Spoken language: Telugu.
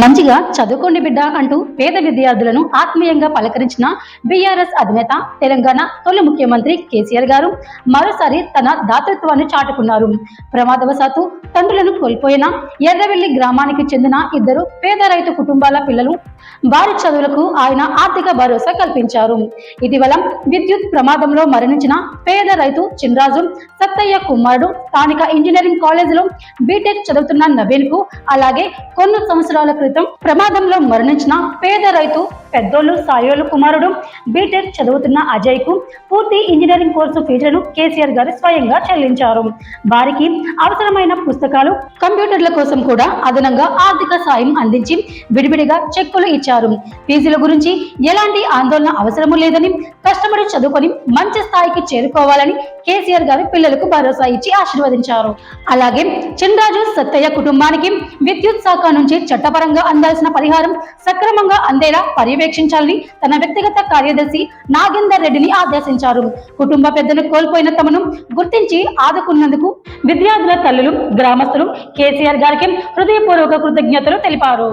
మంచిగా చదువుకోండి బిడ్డ అంటూ పేద విద్యార్థులను ఆత్మీయంగా పలకరించిన బీఆర్ఎస్ అధినేత తెలంగాణ తొలి ముఖ్యమంత్రి కేసీఆర్ గారు మరోసారి తన దాతృత్వాన్ని చాటుకున్నారు. ప్రమాదవశాత్తు తండ్రులను కోల్పోయిన ఎర్రవెల్లి గ్రామానికి చెందిన ఇద్దరు పేద రైతు కుటుంబాల పిల్లలు వారి చదువులకు ఆయన ఆర్థిక భరోసా కల్పించారు. ఇటీవల విద్యుత్ ప్రమాదంలో మరణించిన పేద రైతు చిన్రాజు సత్తయ్య కుమారుడు స్థానిక ఇంజనీరింగ్ కాలేజీలో బీటెక్ చదువుతున్న నవీన్ కు, అలాగే కొన్ని సంవత్సరాల క్రితం ప్రమాదంలో మరణించిన పేద రైతు పెద్దోళ్ళు సాయోలు కుమారుడు బీటెక్ చదువుతున్న అజయ్ కు పూర్తి ఇంజనీరింగ్ కోర్సు ఫీజులను కేసీఆర్ గారు స్వయంగా చెల్లించారు. వారికి అవసరమైన పుస్తకాలు, కంప్యూటర్ల కోసం కూడా అదనంగా ఆర్థిక సాయం అందించి విడివిడిగా చెక్కులు ఇచ్చారు. ఫీజుల గురించి ఎలాంటి ఆందోళన అవసరము లేదని, కష్టపడి చదువుకొని మంచి స్థాయికి చేరుకోవాలని కేసీఆర్ గారు పిల్లలకు భరోసా ఇచ్చి ఆశీర్వదించారు. అలాగే చిన్రాజు సత్తయ్య కుటుంబానికి విద్యుత్ శాఖ నుంచి చట్టపరంగా అందాల్సిన పరిహారం సక్రమంగా అందేలా పర్యవేక్షించాలని తన వ్యక్తిగత కార్యదర్శి నాగేందర్ రెడ్డిని ఆదేశించారు. కుటుంబ పెద్దను కోల్పోయిన తమను గుర్తించి ఆదుకున్నందుకు విద్యార్థుల తల్లులు, గ్రామస్తులు కేసీఆర్ గారికి హృదయపూర్వక కృతజ్ఞతలు తెలిపారు.